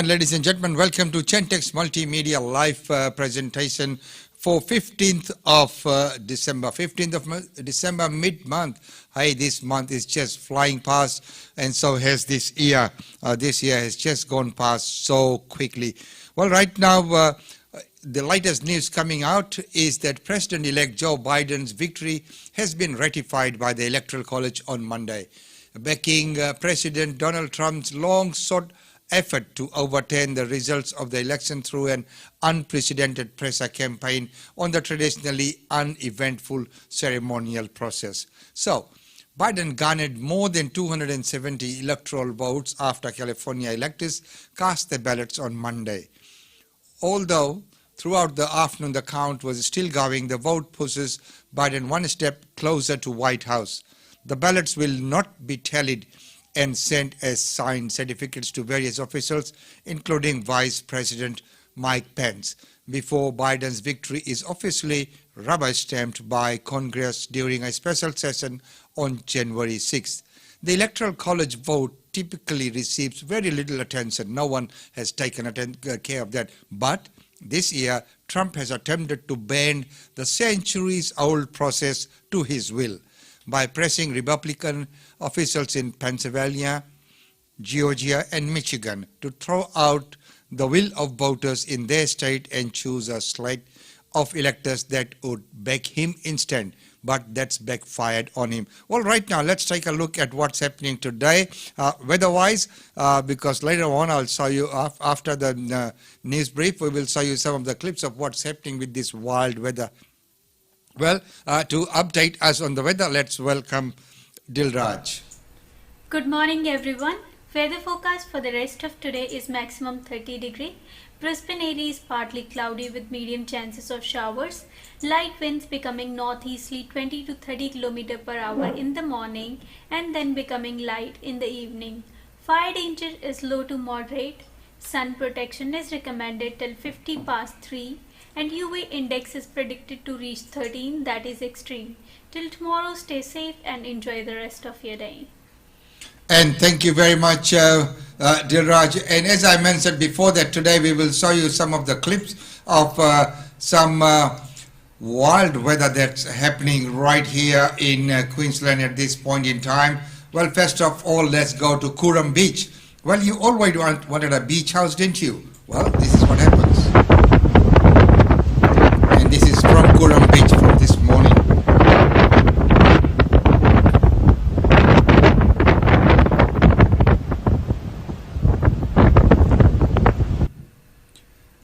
ladies and gentlemen, welcome to Gentex Multimedia live presentation for 15th of December. 15th of December, mid-month. Hey, this month is just flying past, and so has this year. This year has just gone past so quickly. Well, right now, the latest news coming out is that President-elect Joe Biden's victory has been ratified by the Electoral College on Monday, backing President Donald Trump's long-sought effort to overturn the results of the election through an unprecedented pressure campaign on the traditionally uneventful ceremonial process. So, Biden garnered more than 270 electoral votes after California electors cast their ballots on Monday. Although throughout the afternoon the count was still going, the vote pushes Biden one step closer to White House. The ballots will not be tallied and sent as signed certificates to various officials, including Vice President Mike Pence, before Biden's victory is officially rubber-stamped by Congress during a special session on January 6th. The Electoral College vote typically receives very little attention. No one has taken care of that. But this year, Trump has attempted to bend the centuries-old process to his will by pressing Republican officials in Pennsylvania, Georgia, and Michigan to throw out the will of voters in their state and choose a slate of electors that would back him instead, but that's backfired on him. Well, right now, let's take a look at what's happening today, weather-wise, because later on I'll show you, after the news brief, we will show you some of the clips of what's happening with this wild weather. Well, to update us on the weather, let's welcome Dilraj. Good morning, everyone. Weather forecast for the rest of today is maximum 30 degree. Brisbane area is partly cloudy with medium chances of showers. Light winds becoming northeasterly 20 to 30 km per hour in the morning and then becoming light in the evening. Fire danger is low to moderate. Sun protection is recommended till 50 past 3. And UV index is predicted to reach 13, that is extreme. Till tomorrow, stay safe and enjoy the rest of your day. And thank you very much, Dilraj. And as I mentioned before, that today we will show you some of the clips of some wild weather that's happening right here in Queensland at this point in time. Well, first of all, let's go to Coorong Beach. Well, you always wanted a beach house, didn't you? Well, this is what happens. This is from Coorong Beach from this morning.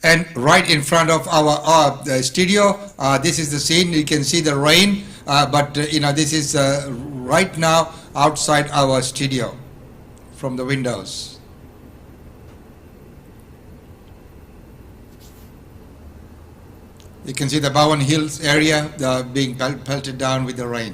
And right in front of our studio, this is the scene. You can see the rain, but this is right now outside our studio from the windows. You can see the Bowen Hills area being pelted down with the rain.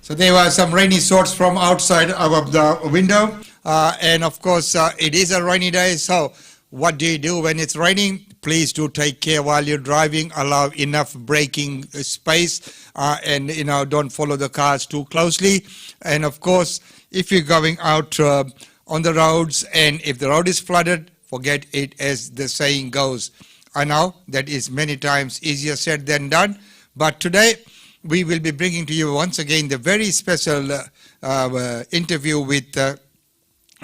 So there were some rainy sorts from outside of the window, and of course it is a rainy day. So what do you do when it's raining? Please do take care while you're driving. Allow enough braking space, and don't follow the cars too closely. And of course, if you're going out on the roads and if the road is flooded, forget it, as the saying goes. I know that is many times easier said than done, but today we will be bringing to you once again the very special interview with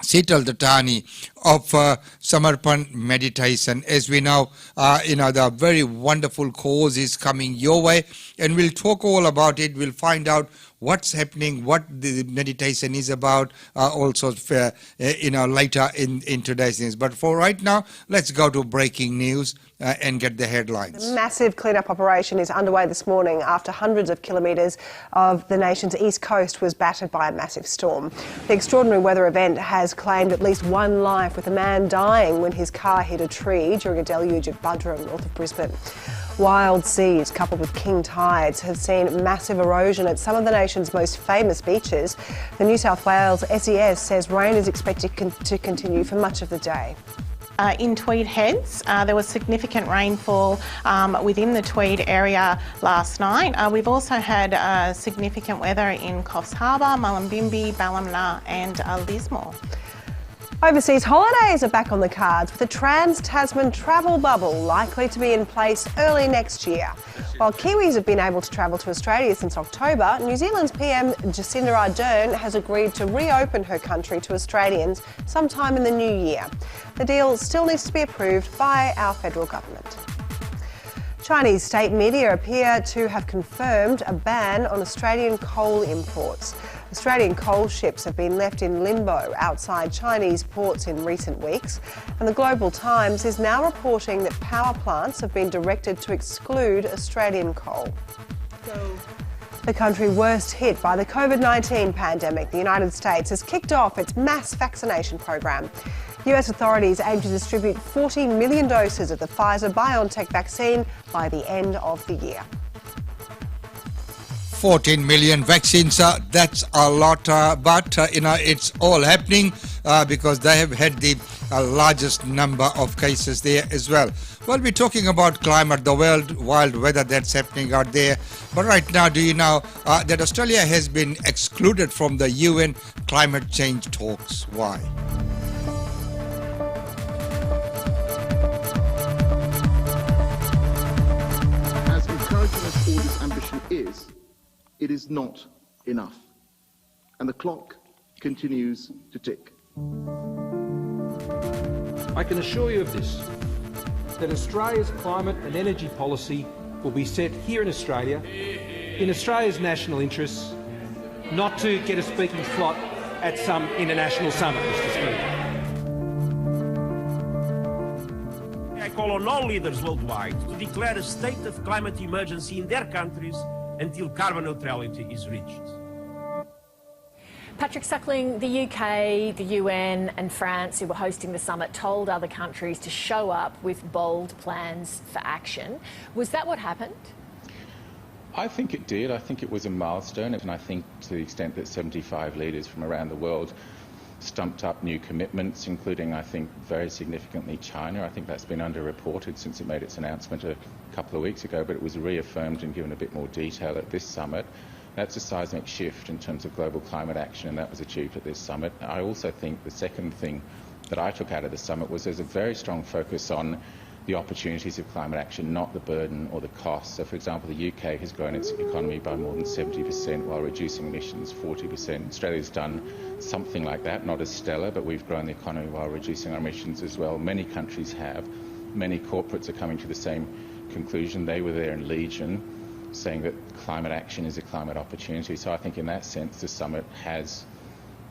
Seetal Dattani of Samarpan meditation. As we know, the very wonderful cause is coming your way, and we'll talk all about it. We'll find out what's happening, what the meditation is about, also later in today's news. But for right now, let's go to breaking news and get the headlines. A massive clean-up operation is underway this morning after hundreds of kilometres of the nation's east coast was battered by a massive storm. The extraordinary weather event has claimed at least one life, with a man dying when his car hit a tree during a deluge at Buderim, north of Brisbane. Wild seas coupled with king tides have seen massive erosion at some of the nation's most famous beaches. The New South Wales SES says rain is expected to continue for much of the day. In Tweed Heads, there was significant rainfall within the Tweed area last night. We've also had significant weather in Coffs Harbour, Mullumbimby, Ballymena and Lismore. Overseas holidays are back on the cards, with a trans-Tasman travel bubble likely to be in place early next year. While Kiwis have been able to travel to Australia since October, New Zealand's PM Jacinda Ardern has agreed to reopen her country to Australians sometime in the new year. The deal still needs to be approved by our federal government. Chinese state media appear to have confirmed a ban on Australian coal imports. Australian coal ships have been left in limbo outside Chinese ports in recent weeks, and the Global Times is now reporting that power plants have been directed to exclude Australian coal. The country worst hit by the COVID-19 pandemic, the United States, has kicked off its mass vaccination program. US authorities aim to distribute 40 million doses of the Pfizer-BioNTech vaccine by the end of the year. 14 million vaccines, that's a lot, but it's all happening because they have had the largest number of cases there as well. Well, we're talking about climate, the wild weather that's happening out there. But right now, do you know that Australia has been excluded from the UN climate change talks? Why? As encouraging as all this ambition is, it is not enough, and the clock continues to tick. I can assure you of this, that Australia's climate and energy policy will be set here in Australia, in Australia's national interests, not to get a speaking slot at some international summit, Mr. Speaker. I call on all leaders worldwide to declare a state of climate emergency in their countries until carbon neutrality is reached. Patrick Suckling, the UK, the UN and France, who were hosting the summit, told other countries to show up with bold plans for action. Was that what happened? I think it did. I think it was a milestone, and I think to the extent that 75 leaders from around the world stumped up new commitments, including, I think, very significantly China. I think that's been underreported since it made its announcement a couple of weeks ago, but it was reaffirmed and given a bit more detail at this summit. That's a seismic shift in terms of global climate action, and that was achieved at this summit. I also think the second thing that I took out of the summit was there's a very strong focus on the opportunities of climate action, not the burden or the cost. So, for example, the UK has grown its economy by more than 70% while reducing emissions 40%. Australia's done something like that, not as stellar, but we've grown the economy while reducing our emissions as well. Many countries have. Many corporates are coming to the same conclusion. They were there in Legion, saying that climate action is a climate opportunity. So I think in that sense the summit has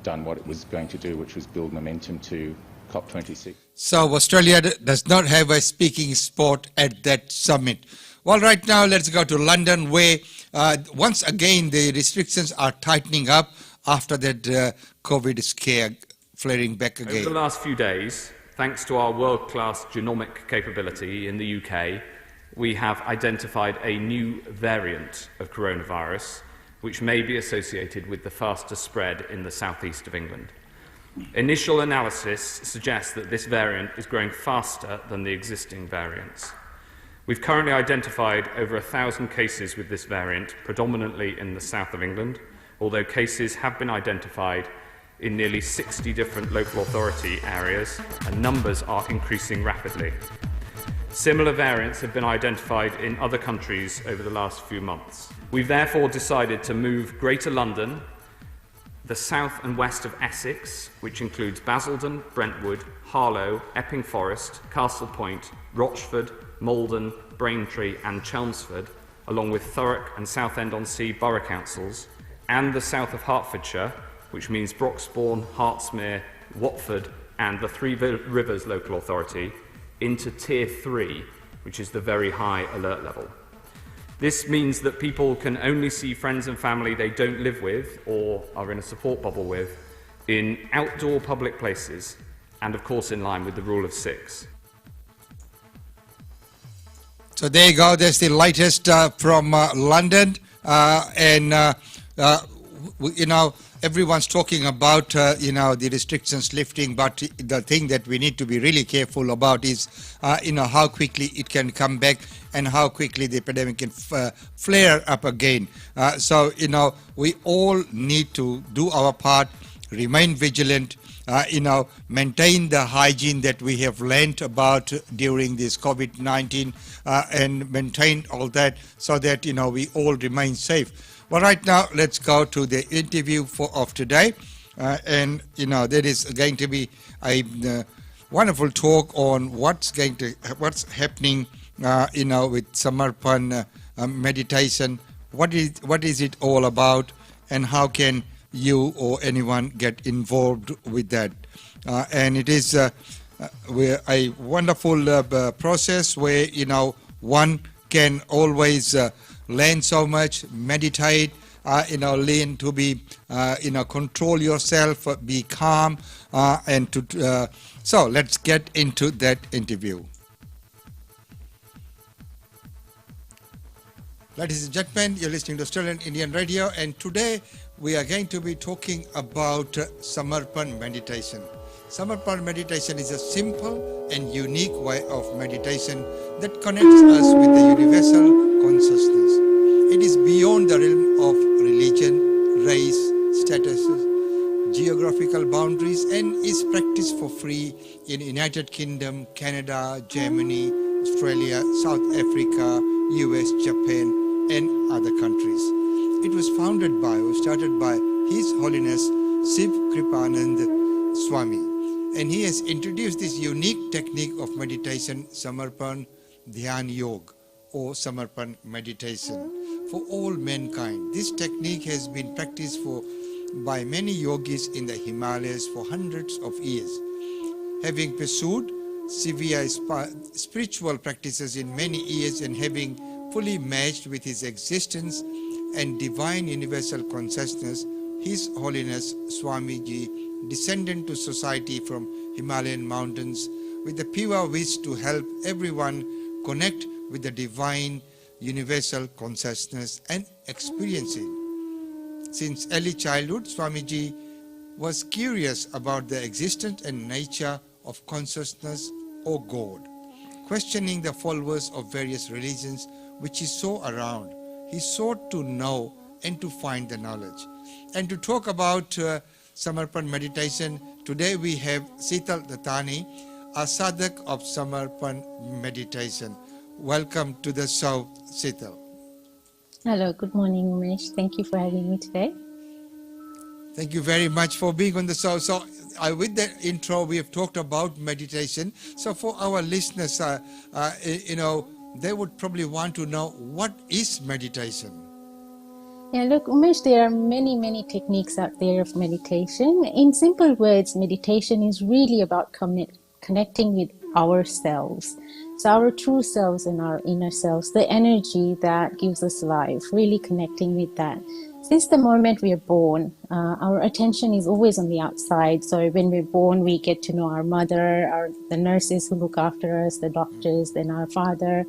done what it was going to do, which was build momentum to COP26. So Australia does not have a speaking spot at that summit. Well, right now let's go to London, where once again the restrictions are tightening up after that COVID scare flaring back again. Over the last few days, thanks to our world-class genomic capability in the UK, we have identified a new variant of coronavirus which may be associated with the faster spread in the southeast of England. Initial analysis suggests that this variant is growing faster than the existing variants. We've currently identified over 1,000 cases with this variant, predominantly in the south of England, although cases have been identified in nearly 60 different local authority areas, and numbers are increasing rapidly. Similar variants have been identified in other countries over the last few months. We've therefore decided to move Greater London, the south and west of Essex, which includes Basildon, Brentwood, Harlow, Epping Forest, Castle Point, Rochford, Malden, Braintree and Chelmsford, along with Thurrock and Southend-on-Sea borough councils, and the south of Hertfordshire, which means Broxbourne, Hertsmere, Watford and the Three Rivers Local Authority, into Tier 3, which is the very high alert level. This means that people can only see friends and family they don't live with or are in a support bubble with in outdoor public places, and of course in line with the rule of 6. So there you go, that's the latest from London, everyone's talking about, the restrictions lifting, but the thing that we need to be really careful about is, how quickly it can come back and how quickly the epidemic can flare up again. We all need to do our part, remain vigilant, maintain the hygiene that we have learnt about during this COVID-19 and maintain all that so that, we all remain safe. Well, right now, let's go to the interview of today. There is going to be a wonderful talk on what's happening, with Samarpan meditation. What is it all about, and how can you or anyone get involved with that? And it is a wonderful process where, one can always learn so much, meditate, learn to be, control yourself, be calm, so let's get into that interview. Ladies and gentlemen, you're listening to Australian Indian Radio, and today we are going to be talking about Samarpan meditation. Samarpan meditation is a simple and unique way of meditation that connects us with the universal consciousness. It is beyond the realm of religion, race, statuses, geographical boundaries, and is practiced for free in United Kingdom, Canada, Germany, Australia, South Africa, US, Japan, and other countries. It was started by His Holiness Siv Kripanand Swami, and he has introduced this unique technique of meditation, Samarpan Dhyan Yoga, or Samarpan meditation, for all mankind. This technique has been practiced by many yogis in the Himalayas for hundreds of years. Having pursued severe spiritual practices in many years and having fully merged with his existence and divine universal consciousness, His Holiness Swamiji descended to society from Himalayan mountains with the pure wish to help everyone connect with the divine universal consciousness and experience it. Since early childhood, Swamiji was curious about the existence and nature of consciousness or God. Questioning the followers of various religions which he saw around, he sought to know and to find the knowledge. And to talk about Samarpan meditation, today we have Sital Dattani, a sadhak of Samarpan meditation. Welcome to the show, Sital. Hello, good morning, Umesh. Thank you for having me today. Thank you very much for being on the show. So with the intro, we have talked about meditation. So for our listeners, they would probably want to know, what is meditation? Yeah, look, Umesh, there are many techniques out there of meditation. In simple words, meditation is really about connecting with ourselves. So our true selves and our inner selves, the energy that gives us life, really connecting with that. Since the moment we are born, our attention is always on the outside. So when we're born, we get to know our mother, the nurses who look after us, the doctors, then our father,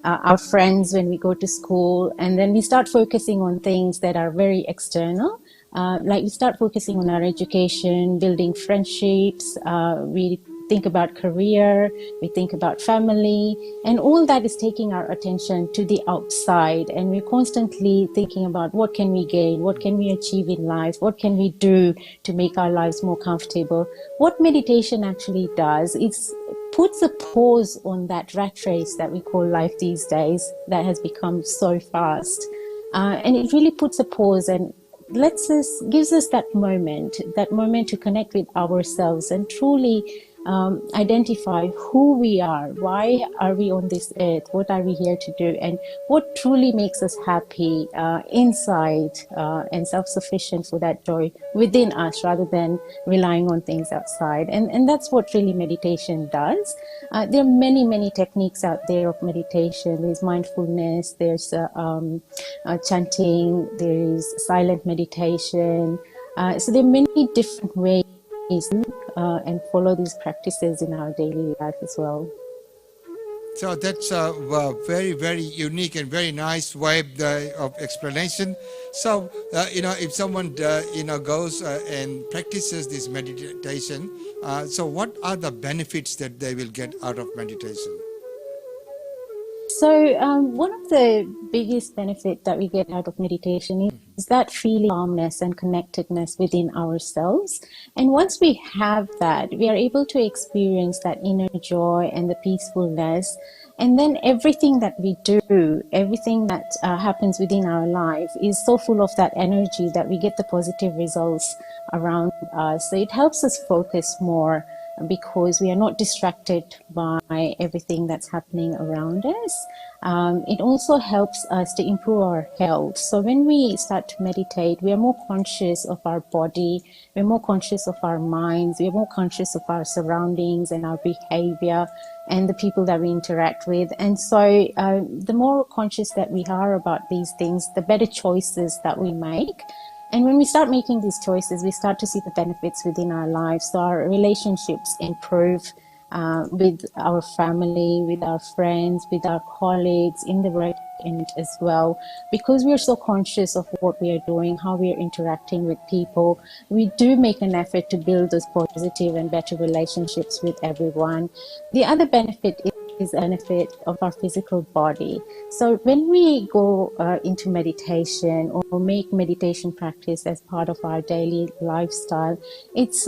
our friends when we go to school. And then we start focusing on things that are very external. Like we start focusing on our education, building friendships, we think about career, we think about family, and all that is taking our attention to the outside. And we're constantly thinking about what can we gain, what can we achieve in life, what can we do to make our lives more comfortable. What meditation actually does is puts a pause on that rat race that we call life these days that has become so fast. And it really puts a pause and gives us that moment to connect with ourselves and truly identify who we are, why are we on this earth, what are we here to do, and what truly makes us happy inside and self-sufficient for that joy within us rather than relying on things outside. And that's what really meditation does. There are many techniques out there of meditation. There's mindfulness, there's chanting, there's silent meditation. So there are many different ways and follow these practices in our daily life as well. So that's a very unique and very nice way of explanation. So, if someone, goes and practices this meditation, so what are the benefits that they will get out of meditation? So one of the biggest benefits that we get out of meditation is that feeling calmness and connectedness within ourselves. And once we have that, we are able to experience that inner joy and the peacefulness. And then everything that we do, everything that happens within our life is so full of that energy that we get the positive results around us. So it helps us focus more, because we are not distracted by everything that's happening around us. It also helps us to improve our health. So when we start to meditate, we are more conscious of our body, we're more conscious of our minds, we're more conscious of our surroundings and our behavior and the people that we interact with. And so the more conscious that we are about these things, the better choices that we make. And when we start making these choices, we start to see the benefits within our lives. So our relationships improve with our family, with our friends, with our colleagues, in the work as well. Because we are so conscious of what we are doing, how we are interacting with people, we do make an effort to build those positive and better relationships with everyone. The other benefit is a benefit of our physical body. So when we go into meditation or make meditation practice as part of our daily lifestyle, it's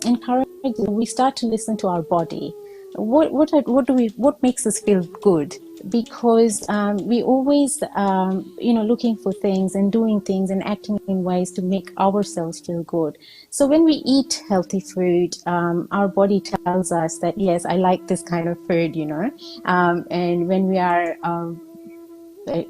encouraging. We start to listen to our body. What makes us feel good? Because we always looking for things and doing things and acting in ways to make ourselves feel good. So when we eat healthy food, our body tells us that yes, I like this kind of food, and when we are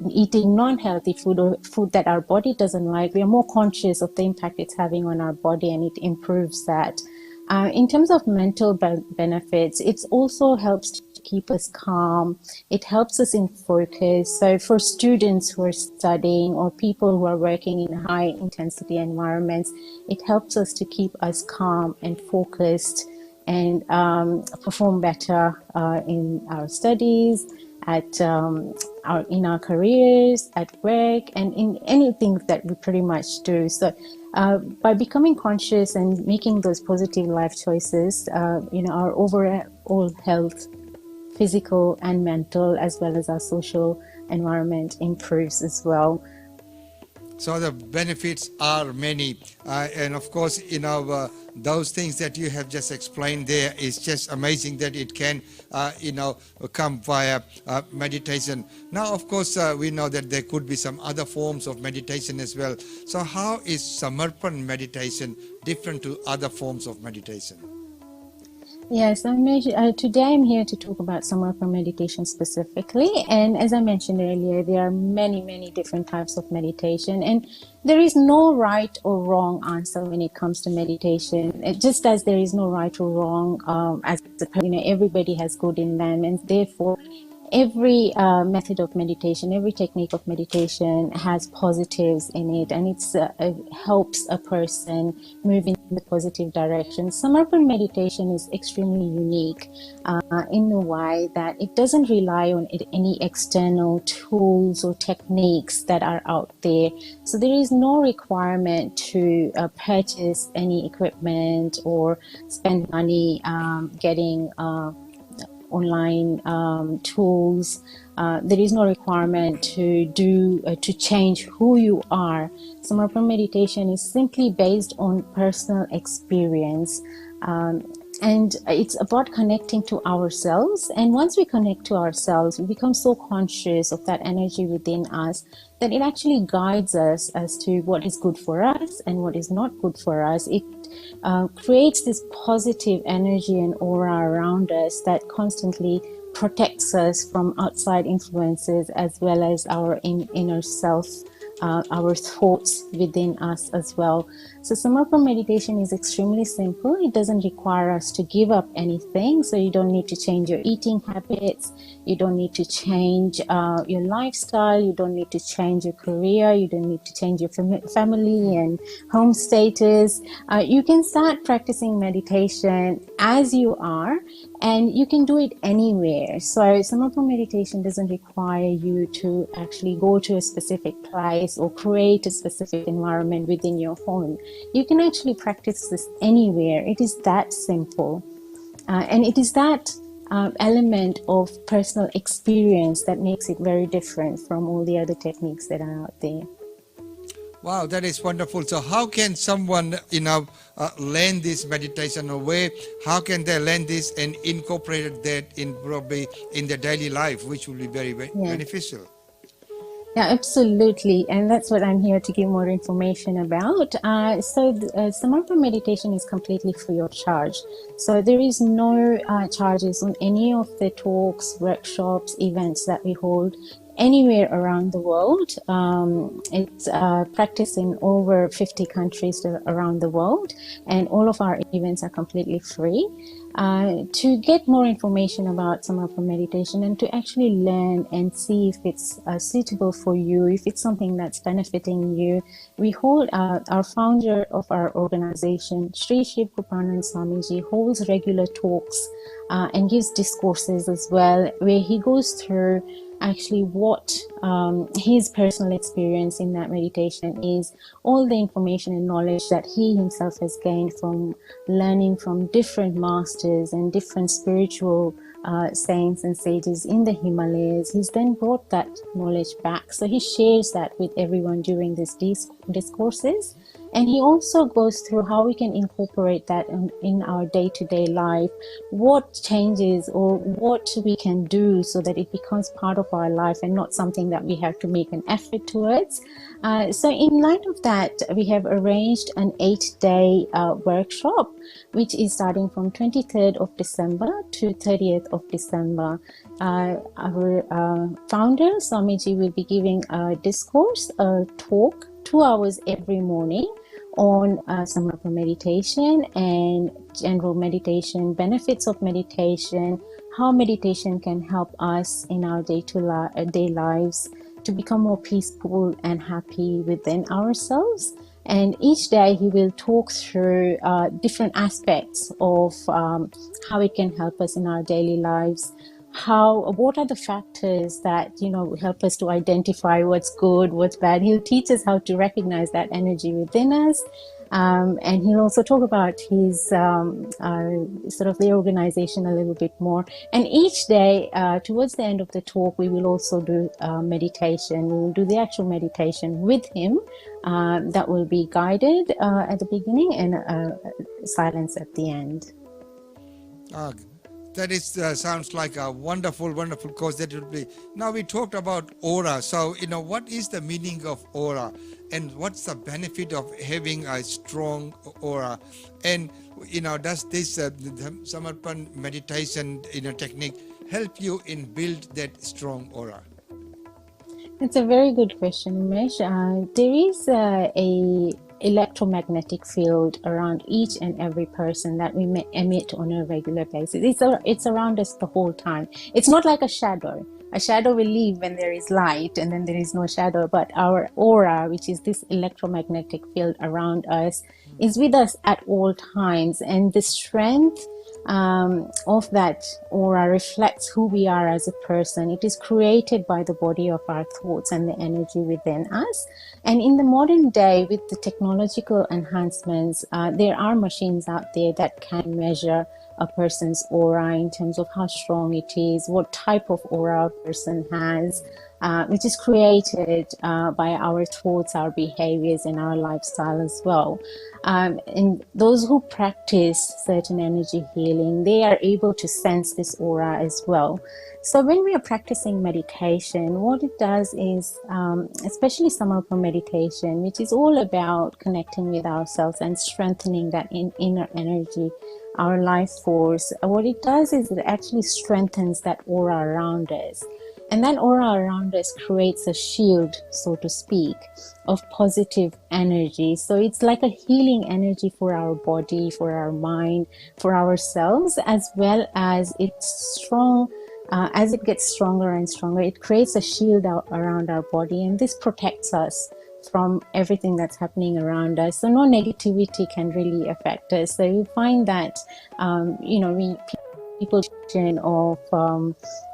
eating non-healthy food or food that our body doesn't like, we are more conscious of the impact it's having on our body, and it improves that. In terms of mental benefits, it also helps to keep us calm. It helps us in focus. So for students who are studying or people who are working in high intensity environments, it helps us to keep us calm and focused and perform better in our studies, in our careers, at work, and in anything that we pretty much do. So by becoming conscious and making those positive life choices, our overall health, physical and mental, as well as our social environment improves as well. So the benefits are many, and of course, those things that you have just explained there is just amazing that it can, come via meditation. Now, of course, we know that there could be some other forms of meditation as well. So how is Samarpan meditation different to other forms of meditation? Yes, today I'm here to talk about Samarpan meditation specifically. And as I mentioned earlier, there are many different types of meditation. And there is no right or wrong answer when it comes to meditation. Just as there is no right or wrong, everybody has good in them. And therefore, every method of meditation, every technique of meditation has positives in it, and it helps a person move in the positive direction. Samarpan meditation is extremely unique in the way that it doesn't rely on any external tools or techniques that are out there. So there is no requirement to purchase any equipment or spend money getting online tools. There is no requirement to change who you are. Samarpan meditation is simply based on personal experience. And it's about connecting to ourselves. And once we connect to ourselves, we become so conscious of that energy within us that it actually guides us as to what is good for us and what is not good for us. It creates this positive energy and aura around us that constantly protects us from outside influences, as well as our inner self, our thoughts within us as well. So Samarpa meditation is extremely simple. It doesn't require us to give up anything. So you don't need to change your eating habits. You don't need to change your lifestyle. You don't need to change your career. You don't need to change your family and home status. You can start practicing meditation as you are, and you can do it anywhere. So Samarpa meditation doesn't require you to actually go to a specific place or create a specific environment within your home. You can actually practice this anywhere. It is that simple. And it is that element of personal experience that makes it very different from all the other techniques that are out there. Wow, that is wonderful. So how can someone, learn this meditation, or how can they learn this and incorporate that in probably in their daily life, which will be very, very beneficial? Yeah, absolutely. And that's what I'm here to give more information about. Samarpa meditation is completely free of charge. So there is no charges on any of the talks, workshops, events that we hold anywhere around the world. It's practiced in over 50 countries around the world, and all of our events are completely free. To get more information about Samarpa meditation and to actually learn and see if it's suitable for you, if it's something that's benefiting you, we hold our founder of our organization, Sri Shiv Krupanand Swamiji, holds regular talks and gives discourses as well, where he goes through actually what his personal experience in that meditation is, all the information and knowledge that he himself has gained from learning from different masters and different spiritual saints and sages in the Himalayas. He's then brought that knowledge back. So he shares that with everyone during these discourses. And he also goes through how we can incorporate that in our day-to-day life, what changes or what we can do so that it becomes part of our life and not something that we have to make an effort towards. So in light of that, we have arranged an 8-day workshop, which is starting from 23rd of December to 30th of December. Our founder, Swamiji, will be giving a discourse, a talk, 2 hours every morning on Samarpa meditation and general meditation, benefits of meditation, how meditation can help us in our day lives to become more peaceful and happy within ourselves. And each day he will talk through different aspects of how it can help us in our daily lives. What are the factors that help us to identify what's good, what's bad. He'll teach us how to recognize that energy within us, and he'll also talk about his sort of the organization a little bit more. And each day, towards the end of the talk, we will also do meditation. We will do the actual meditation with him. That will be guided at the beginning and silence at the end. That is sounds like a wonderful, wonderful course that will be. Now we talked about aura. So, what is the meaning of aura, and what's the benefit of having a strong aura? And, does this Samarpan meditation, technique help you in build that strong aura? It's a very good question, Umesh. There is a electromagnetic field around each and every person that we emit on a regular basis. It's around us the whole time. It's not like a shadow. A shadow will leave when there is light and then there is no shadow, but our aura, which is this electromagnetic field around us, is with us at all times. And the strength of that aura reflects who we are as a person. It is created by the body of our thoughts and the energy within us. And in the modern day, with the technological enhancements, there are machines out there that can measure a person's aura in terms of how strong it is, what type of aura a person has. which is created by our thoughts, our behaviors, and our lifestyle as well. And those who practice certain energy healing, they are able to sense this aura as well. So when we are practicing meditation, what it does is, especially Samarpa meditation, which is all about connecting with ourselves and strengthening that inner energy, our life force, what it does is it actually strengthens that aura around us. And that aura around us creates a shield, so to speak, of positive energy. So it's like a healing energy for our body, for our mind, for ourselves, as well as it's strong. As it gets stronger and stronger, it creates a shield around our body, and this protects us from everything that's happening around us. So no negativity can really affect us. So you find that, people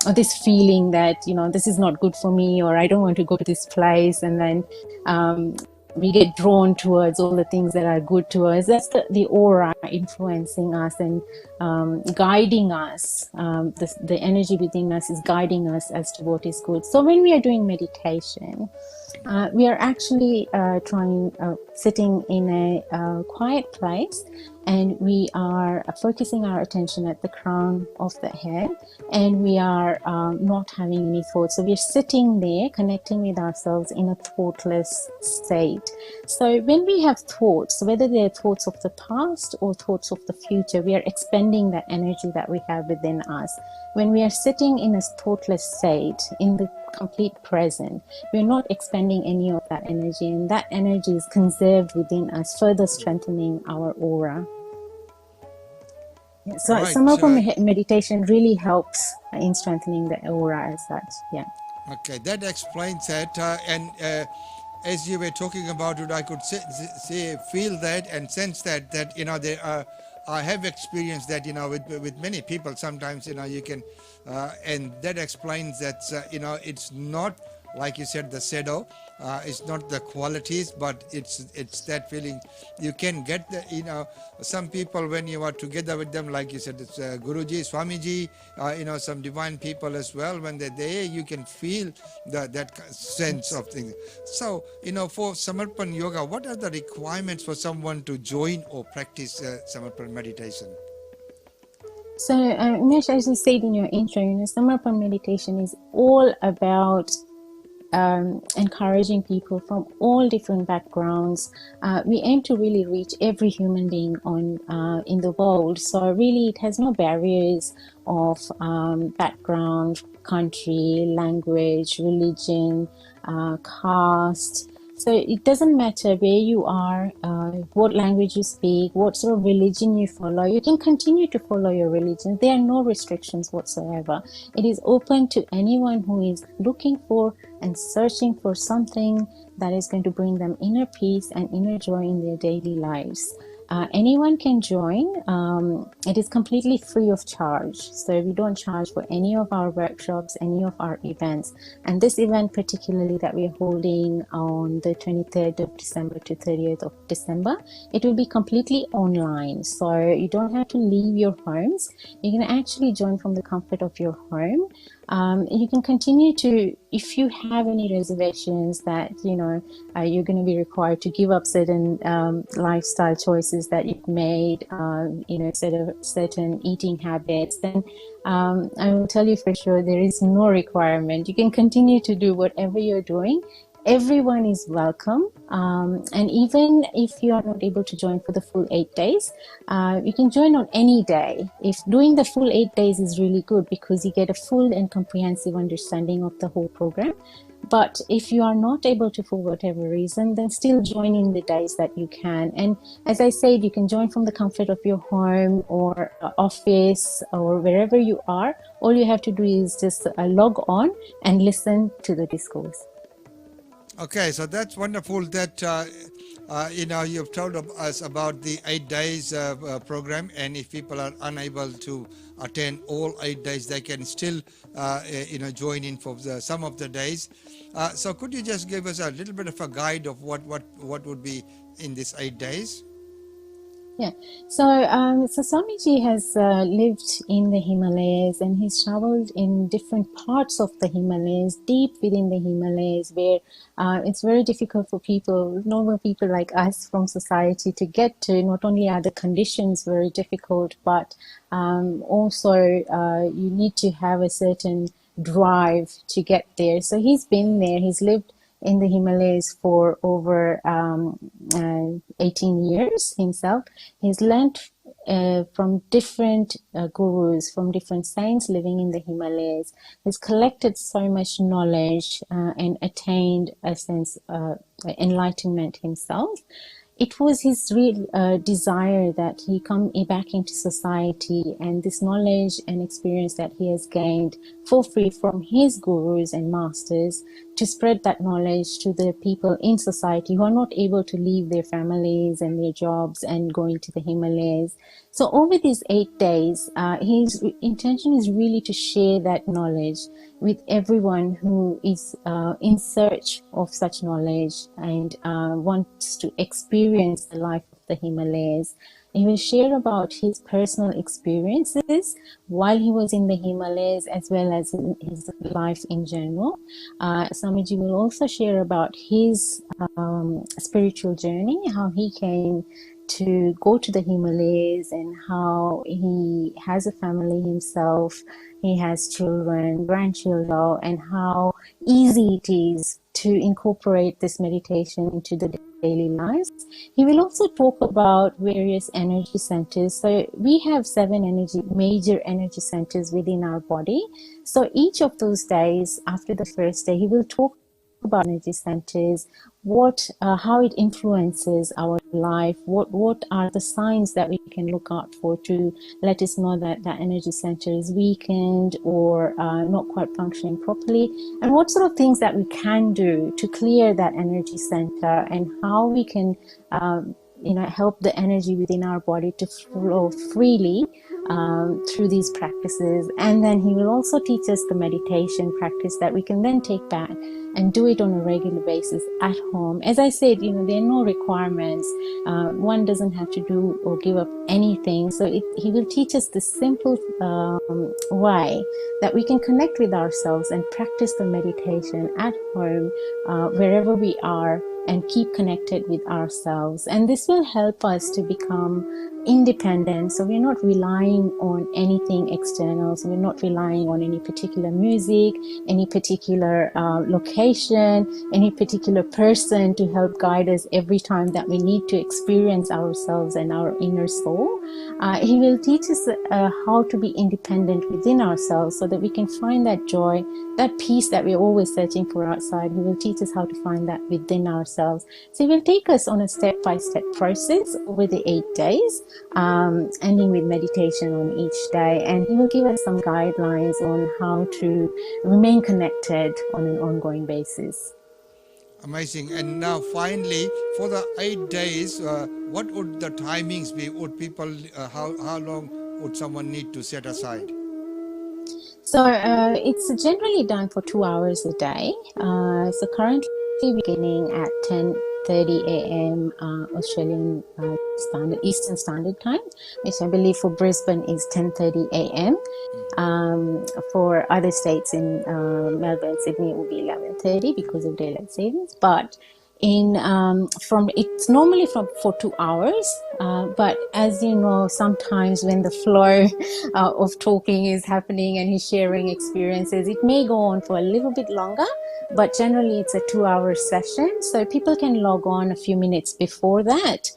of this feeling that, this is not good for me, or I don't want to go to this place, and then we get drawn towards all the things that are good to us. That's the aura influencing us and guiding us. The energy within us is guiding us as to what is good. So when we are doing meditation, we are actually sitting in a quiet place, and we are focusing our attention at the crown of the head, and we are not having any thoughts. So we're sitting there connecting with ourselves in a thoughtless state. So when we have thoughts, whether they're thoughts of the past or thoughts of the future, we are expending that energy that we have within us. When we are sitting in a thoughtless state, in the complete present, we're not expending any of that energy, and that energy is conserved within us, further strengthening our aura. So Right, Samarpa meditation really helps in strengthening the aura as such. Yeah. Okay, that explains that. And as you were talking about it, I could feel that and sense that there are. I have experienced that, with many people. Sometimes, you can, and that explains that, it's not, like you said, the shadow. It's not the qualities, but it's that feeling. You can get the, some people, when you are together with them, like you said, it's Guruji, Swamiji, some divine people as well. When they're there, you can feel that sense of things. So, for Samarpan Yoga, what are the requirements for someone to join or practice Samarpan meditation? So, Umesh, as you said in your intro, Samarpan meditation is all about encouraging people from all different backgrounds. We aim to really reach every human being in the world. So really, it has no barriers of background, country, language, religion, caste. So it doesn't matter where you are, what language you speak, what sort of religion you follow. You can continue to follow your religion. There are no restrictions whatsoever. It is open to anyone who is looking for and searching for something that is going to bring them inner peace and inner joy in their daily lives. Anyone can join. It is completely free of charge. So we don't charge for any of our workshops, any of our events. And this event particularly that we're holding on the 23rd of December to 30th of December, it will be completely online. So you don't have to leave your homes. You can actually join from the comfort of your home. You can continue to, if you have any reservations that, you're going to be required to give up certain lifestyle choices that you've made, certain eating habits, then I will tell you for sure there is no requirement. You can continue to do whatever you're doing. Everyone is welcome, and even if you are not able to join for the full 8 days, you can join on any day. If doing the full 8 days is really good because you get a full and comprehensive understanding of the whole program. But if you are not able to, for whatever reason, then still join in the days that you can. And as I said, you can join from the comfort of your home or office or wherever you are. All you have to do is just log on and listen to the discourse. Okay, so that's wonderful that you've told us about the 8 days program, and if people are unable to attend all 8 days, they can still join in for some of the days. So could you just give us a little bit of a guide of what would be in these 8 days? Yeah. So Swamiji has lived in the Himalayas, and he's traveled in different parts of the Himalayas, deep within the Himalayas, where it's very difficult for people, normal people like us from society to get to. Not only are the conditions very difficult, but also you need to have a certain drive to get there. So he's been there, he's lived in the Himalayas for over 18 years himself. He's learned from different gurus, from different saints living in the Himalayas. He's collected so much knowledge and attained a sense of enlightenment himself. It was his real desire that he come back into society, and this knowledge and experience that he has gained for free from his gurus and masters, to spread that knowledge to the people in society who are not able to leave their families and their jobs and go into the Himalayas. So over these 8 days, his intention is really to share that knowledge with everyone who is in search of such knowledge and wants to experience the life of the Himalayas. He will share about his personal experiences while he was in the Himalayas, as well as in his life in general. Swamiji will also share about his spiritual journey, how he came to go to the Himalayas and how he has a family himself, he has children, grandchildren, and how easy it is to incorporate this meditation into the daily lives. He will also talk about various energy centers. So we have 7 major energy centers within our body. So each of those days, after the first day, he will talk about energy centers, how it influences our life, what are the signs that we can look out for to let us know that that energy center is weakened or not quite functioning properly, and what sort of things that we can do to clear that energy center, and how we can help the energy within our body to flow freely through these practices. And then he will also teach us the meditation practice that we can then take back and do it on a regular basis at home. As I said, there are no requirements. One doesn't have to do or give up anything. So he will teach us the simple way that we can connect with ourselves and practice the meditation at home, wherever we are, and keep connected with ourselves. And this will help us to become independent. So we're not relying on anything external. So we're not relying on any particular music, any particular location, any particular person to help guide us every time that we need to experience ourselves and our inner soul. He will teach us how to be independent within ourselves so that we can find that joy, that peace that we're always searching for outside. He will teach us how to find that within ourselves. So he will take us on a step-by-step process over the 8 days, ending with meditation on each day. And he will give us some guidelines on how to remain connected on an ongoing basis. Amazing. And now finally, for the 8 days, what would the timings be? Would people, how long would someone need to set aside? So it's generally done for 2 hours a day. So currently beginning at 10:30 a.m. Australian Eastern Standard Time, which I believe for Brisbane is 10:30 a.m. For other states in Melbourne, Sydney, it will be 11:30 because of daylight savings. But it's normally for 2 hours, but as you know, sometimes when the flow of talking is happening and he's sharing experiences, it may go on for a little bit longer, but generally it's a 2-hour session. So people can log on a few minutes before that,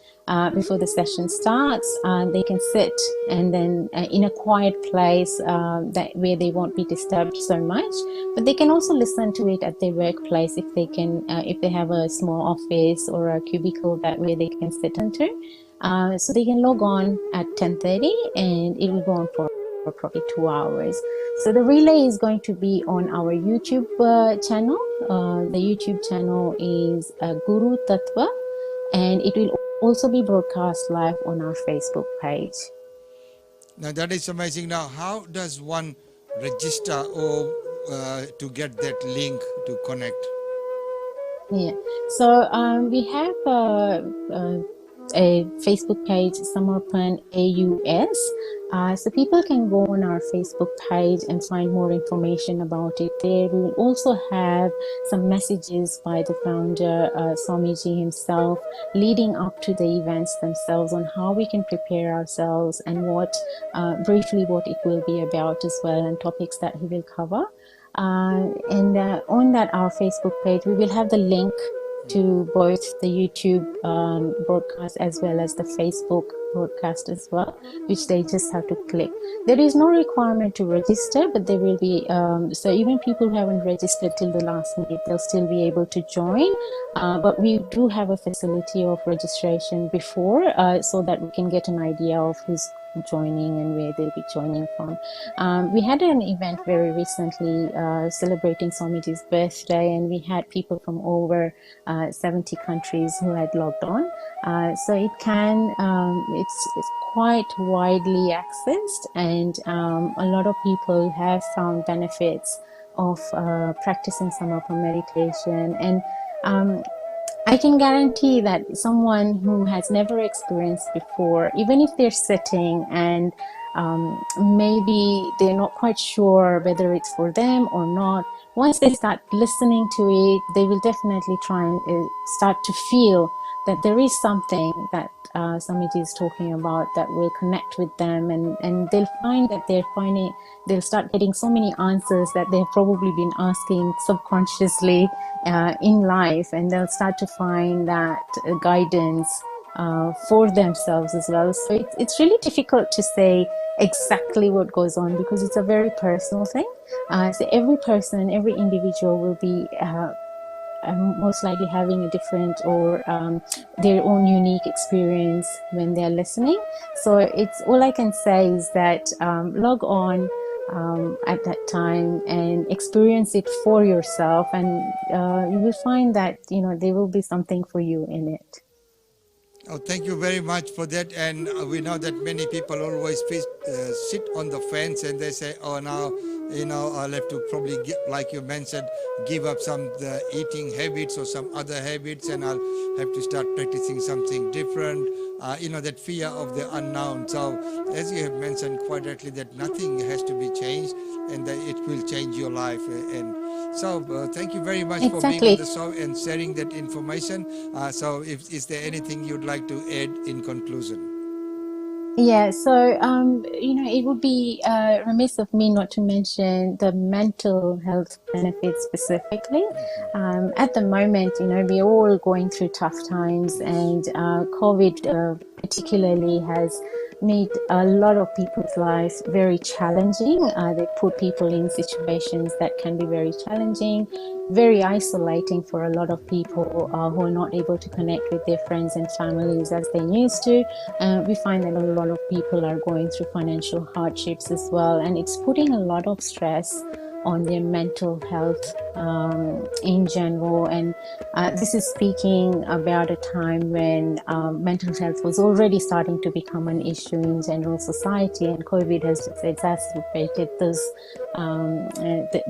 before the session starts. They can sit and then in a quiet place where they won't be disturbed so much, but they can also listen to it at their workplace if they have a small office or a cubicle where they can sit into. So they can log on at 10:30 and it will go on for probably 2 hours. So the relay is going to be on our YouTube channel. The YouTube channel is Guru Tattva, and it will also be broadcast live on our Facebook page. Now that is amazing. Now how does one register or to get that link to connect? Yeah, so we have a Facebook page, Samarpan AUS. So people can go on our Facebook page and find more information about it there. We will also have some messages by the founder, Swamiji himself, leading up to the events themselves on how we can prepare ourselves and what, briefly what it will be about as well, and topics that he will cover. And on that, our Facebook page, we will have the link to both the YouTube broadcast as well as the Facebook broadcast as well, which they just have to click. There is no requirement to register, but there will be, so even people who haven't registered till the last minute, they'll still be able to join. But we do have a facility of registration before, so that we can get an idea of who's joining and where they'll be joining from. We had an event very recently celebrating Swamiji's birthday, and we had people from over 70 countries who had logged on. So it can, it's quite widely accessed, and a lot of people have found benefits of practicing Samarpa meditation. And I can guarantee that someone who has never experienced before, even if they're sitting and maybe they're not quite sure whether it's for them or not, once they start listening to it, they will definitely try and start to feel that there is something that Swamiji is talking about that will connect with them, and they'll find that they'll start getting so many answers that they've probably been asking subconsciously in life, and they'll start to find that guidance for themselves as well. So it's really difficult to say exactly what goes on, because it's a very personal thing. So every person, every individual will be most likely having a different or their own unique experience when they're listening. So it's all I can say is that log on at that time and experience it for yourself, and you will find that there will be something for you in it. Oh, thank you very much for that. And we know that many people always sit on the fence and they say, oh, now, I'll have to probably, like you mentioned, give up some eating habits or some other habits, and I'll have to start practicing something different. That fear of the unknown. So, as you have mentioned quite rightly, that nothing has to be changed, and that it will change your life. And so, thank you very much for being on the show and sharing that information. So, is there anything you'd like to add in conclusion? Yeah, so, it would be remiss of me not to mention the mental health benefits specifically. At the moment, we're all going through tough times, and COVID particularly has made a lot of people's lives very challenging. They put people in situations that can be very challenging, very isolating for a lot of people who are not able to connect with their friends and families as they used to. We find that a lot of people are going through financial hardships as well, and it's putting a lot of stress on their mental health in general. And this is speaking about a time when mental health was already starting to become an issue in general society, and COVID has just exacerbated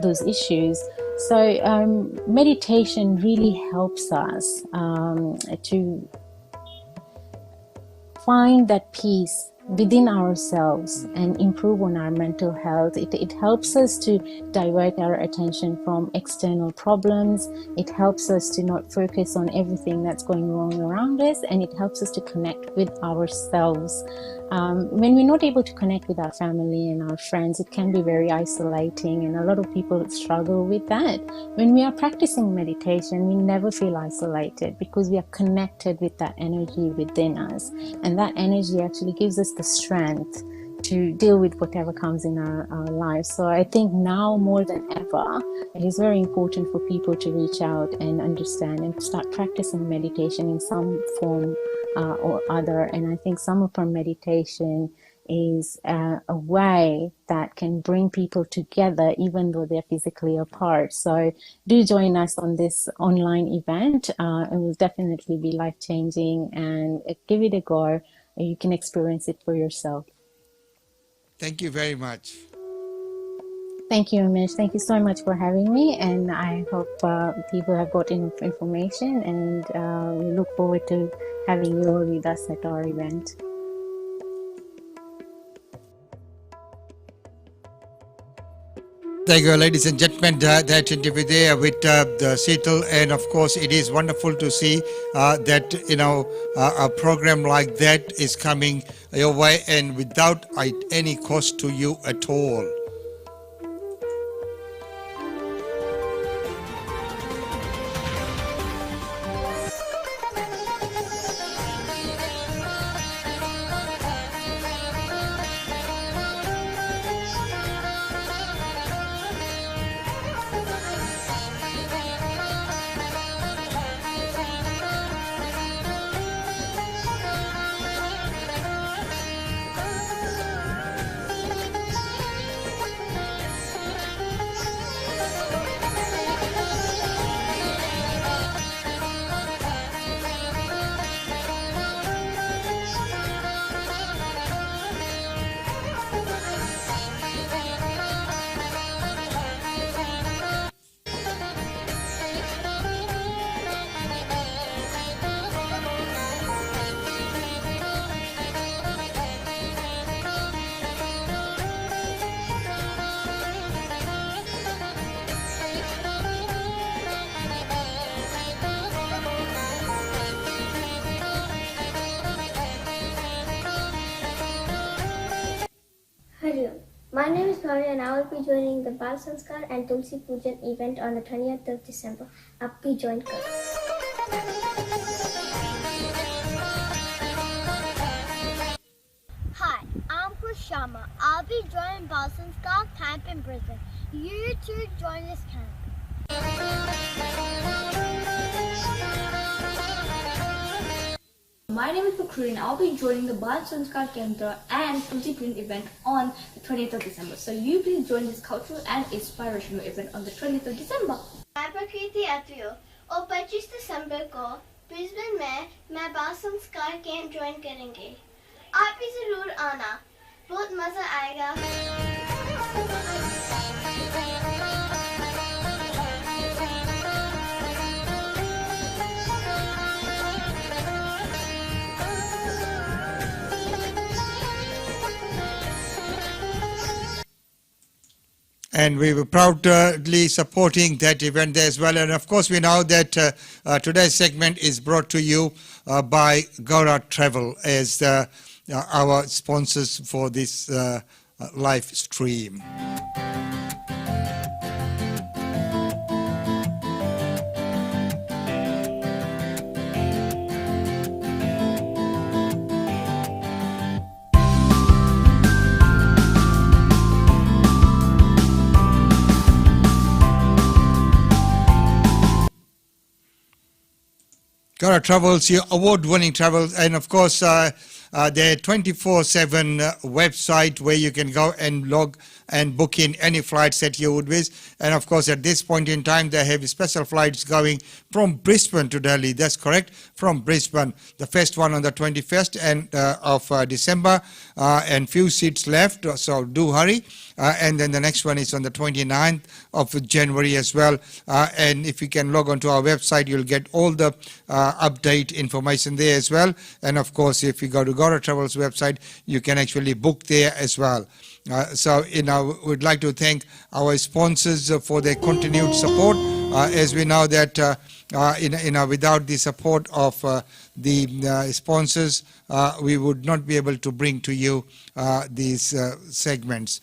those issues. So meditation really helps us to find that peace within ourselves and improve on our mental health. It helps us to divert our attention from external problems. It helps us to not focus on everything that's going wrong around us, and it helps us to connect with ourselves. When we're not able to connect with our family and our friends, it can be very isolating, and a lot of people struggle with that. When we are practicing meditation, we never feel isolated because we are connected with that energy within us, and that energy actually gives us the strength to deal with whatever comes in our lives. So I think now more than ever, it is very important for people to reach out and understand and start practicing meditation in some form or other. And I think Samarpa meditation is a way that can bring people together even though they're physically apart. So do join us on this online event. It will definitely be life-changing, and give it a go. You can experience it for yourself. Thank you very much. Thank you, Umesh. Thank you so much for having me, and I hope people have got enough information, and we look forward to having you all with us at our event. Thank you, ladies and gentlemen. That interview there with the Seattle, and of course, it is wonderful to see that a program like that is coming your way, and without any cost to you at all. Hello, my name is Maurya and I will be joining the Bal Sanskar and Tulsi Pujan event on the 20th of December. आप भी join करो. Hi, I'm Chris Sharma. I'll be joining Bal Sanskar camp in Brisbane. You too join this camp. My name is Pukreen. I'll be joining the Bal Sanskar Kendra and Tulsi Pujan event on the 20th of December. So you please join this cultural and inspirational event on the 20th of December. मैं प्रकृति अत्रियो और 25 दिसंबर को Brisbane में मैं बाल संस्कार camp join करेंगे. आप भी जरूर आना, बहुत मजा आएगा. And we were proudly supporting that event there as well. And of course, we know that today's segment is brought to you by Gaura Travel as our sponsors for this live stream. Gaura Travels, your award-winning travel, and of course their 24/7 website where you can go and log and book in any flights that you would wish. And of course at this point in time they have special flights going from Brisbane to Delhi. That's correct, from Brisbane. The first one on the 21st of December, and few seats left, so do hurry. And then the next one is on the 29th of January as well. And if you can log on to our website, you'll get all the update information there as well. And of course, if you go to Gaura Travel's website, you can actually book there as well. So, we'd like to thank our sponsors for their continued support. As we know that, without the support of the sponsors, we would not be able to bring to you these segments.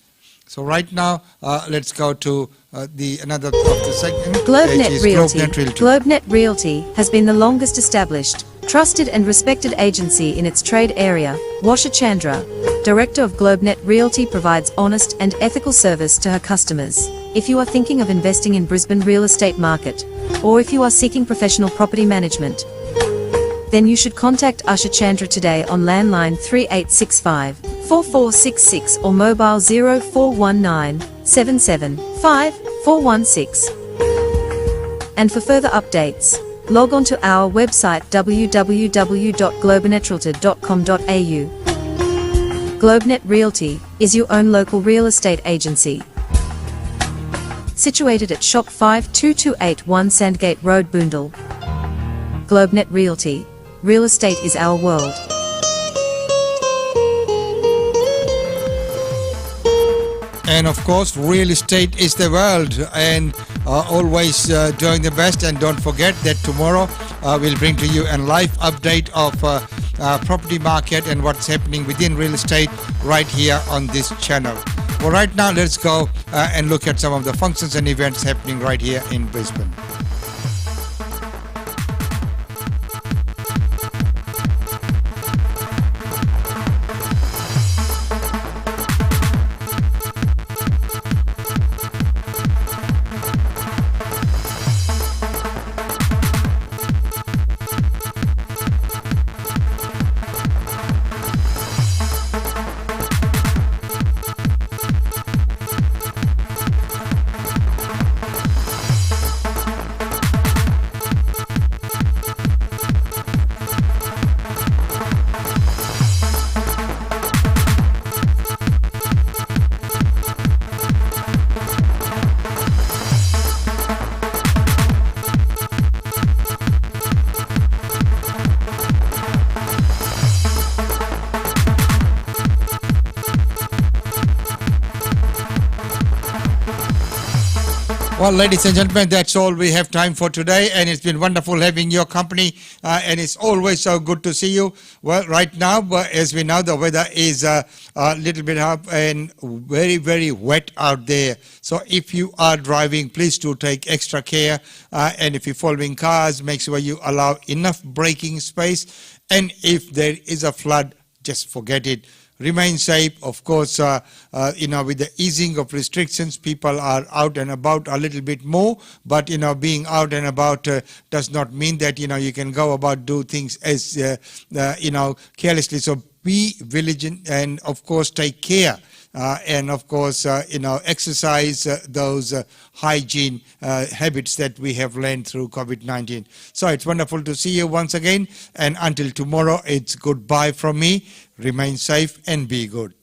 So right now, let's go to another of the segment. GlobeNet Realty. GlobeNet Realty has been the longest established, trusted and respected agency in its trade area. Washa Chandra, Director of GlobeNet Realty, provides honest and ethical service to her customers. If you are thinking of investing in Brisbane real estate market, or if you are seeking professional property management, then you should contact Asha Chandra today on landline 3865 4466 or mobile 0419 775 416. And for further updates, log on to our website www.globenetralty.com.au. GlobeNet Realty is your own local real estate agency. situated at Shop 52281 Sandgate Road, Boondall. GlobeNet Realty. Real estate is our world. And of course, real estate is the world, and always doing the best. And don't forget that tomorrow we'll bring to you a live update of property market and what's happening within real estate right here on this channel. Well, right now, let's go and look at some of the functions and events happening right here in Brisbane. Well, ladies and gentlemen, that's all we have time for today, and it's been wonderful having your company, and it's always so good to see you. Well, right now, as we know, the weather is a little bit up and very, very wet out there. So if you are driving, please do take extra care, and if you're following cars, make sure you allow enough braking space, and if there is a flood, just forget it. Remain safe. Of course, with the easing of restrictions, people are out and about a little bit more, but, being out and about does not mean that, you can go about do things as, carelessly. So be vigilant and, of course, take care. And of course, exercise those hygiene habits that we have learned through COVID-19. So it's wonderful to see you once again. And until tomorrow, it's goodbye from me. Remain safe and be good.